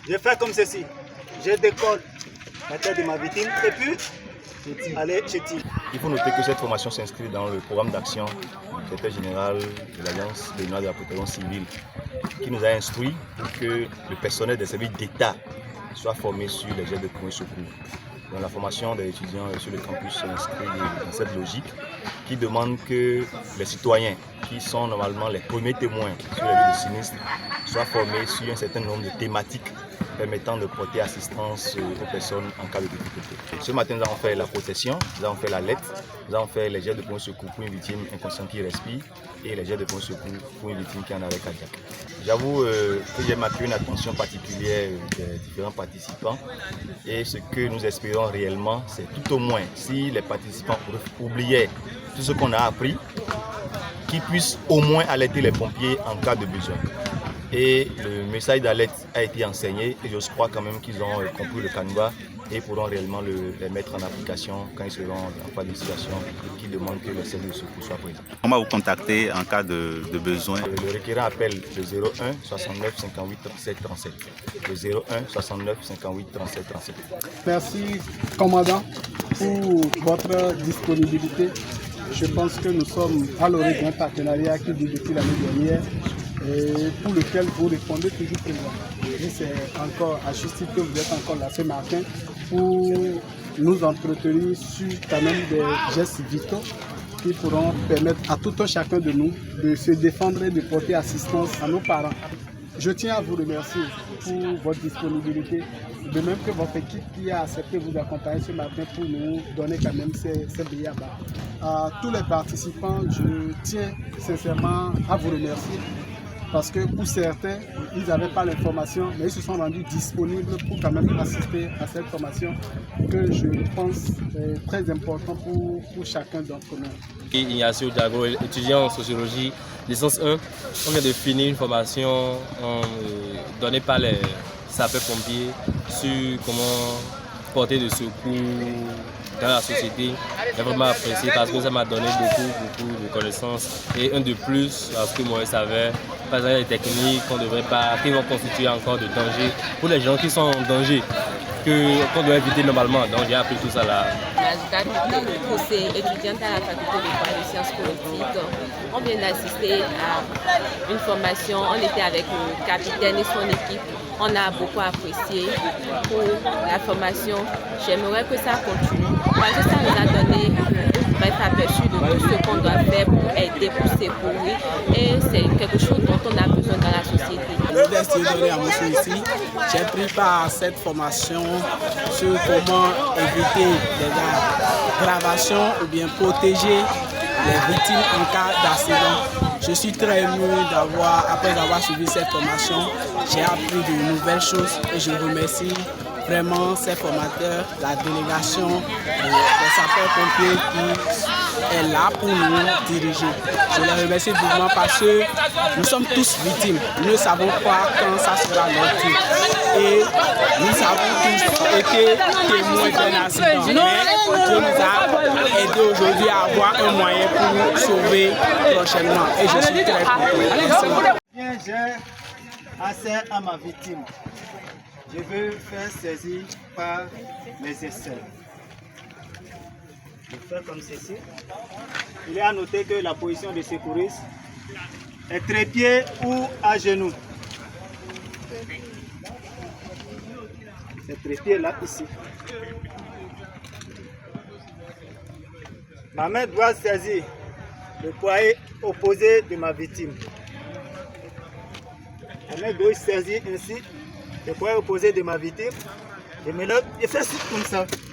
Je fais comme ceci. Je décolle la tête de ma victime et puis allez, je tire. Il faut noter que cette formation s'inscrit dans le programme d'action du secrétaire général de l'Alliance béninoise de la protection civile qui nous a instruit pour que le personnel des services d'État soit formé sur les gestes de premiers secours. Donc, la formation des étudiants sur le campus s'inscrit dans cette logique qui demande que les citoyens qui sont normalement les premiers témoins sur les lieux de sinistre soient formés sur un certain nombre de thématiques permettant de porter assistance aux personnes en cas de difficulté. Ce matin, nous avons fait la protection, nous avons fait la lettre, nous avons fait les gestes de premiers secours pour une victime inconsciente qui respire et les gestes de premiers secours pour une victime qui en arrêt cardiaque. J'avoue que j'ai marqué une attention particulière des différents participants et ce que nous espérons réellement, c'est tout au moins, si les participants oubliaient tout ce qu'on a appris, qu'ils puissent au moins alerter les pompiers en cas de besoin. Et le message d'alerte a été enseigné et je crois quand même qu'ils ont compris le canevas et pourront réellement les mettre en application quand ils seront en cas de situation qui demande que le service de secours soit présent. On va vous contacter en cas de besoin. Le requérant appelle le 01 69 58 37 37. Le 01 69 58 37 37. Merci, commandant, pour votre disponibilité. Je pense que nous sommes à l'origine d'un partenariat qui dure depuis l'année dernière et pour lequel vous répondez toujours présent. Et c'est encore à juste titre que vous êtes encore là ce matin pour nous entretenir sur quand même des gestes vitaux qui pourront permettre à tout un chacun de nous de se défendre et de porter assistance à nos parents. Je tiens à vous remercier pour votre disponibilité, de même que votre équipe qui a accepté de vous accompagner ce matin pour nous donner quand même ces billets à bas. À tous les participants, je tiens sincèrement à vous remercier parce que pour certains, ils n'avaient pas l'information, mais ils se sont rendus disponibles pour quand même assister à cette formation que je pense est très important pour chacun d'entre nous. Ignacio Diago, étudiant en sociologie, licence 1. On vient de finir une formation donnée par les sapeurs-pompiers sur comment porter de secours dans la société. J'ai vraiment apprécié parce que ça m'a donné beaucoup de connaissances. Et un de plus, parce que moi je savais, par exemple, les techniques qui vont constituer encore de danger pour les gens qui sont en danger, qu'on doit éviter normalement. Donc j'ai appris tout ça là. Poussée, étudiante à la faculté de droit et de sciences politiques. On vient d'assister à une formation. On était avec le capitaine et son équipe. On a beaucoup apprécié pour la formation. J'aimerais que ça continue parce que ça nous a donné un bref aperçu de tout ce qu'on doit faire pour aider, pour secourir. Et c'est quelque chose dont on a besoin dans la société. J'ai pris part à cette formation sur comment éviter les aggravations ou bien protéger les victimes en cas d'accident. Je suis très ému après avoir suivi cette formation. J'ai appris de nouvelles choses et je remercie vraiment ces formateurs, la délégation, les sapeurs-pompiers qui est là pour nous diriger. Je les remercie vivement parce que nous sommes tous victimes. Nous ne savons pas quand ça sera notre tour. Et nous avons tous été témoins d'un accident. Mais Dieu nous a aidés aujourd'hui à avoir un moyen pour nous sauver prochainement. Et je suis très content. Bien, j'ai assez à ma victime. Je veux faire saisir par mes aisselles. Je fais comme ceci. Il est à noter que la position de secouriste est trépied ou à genoux. C'est trépied là, ici. Ma main doit saisir le poignet opposé de ma victime. Ma main doit saisir ainsi le poignet opposé de ma victime. Je me lève et fais comme ça.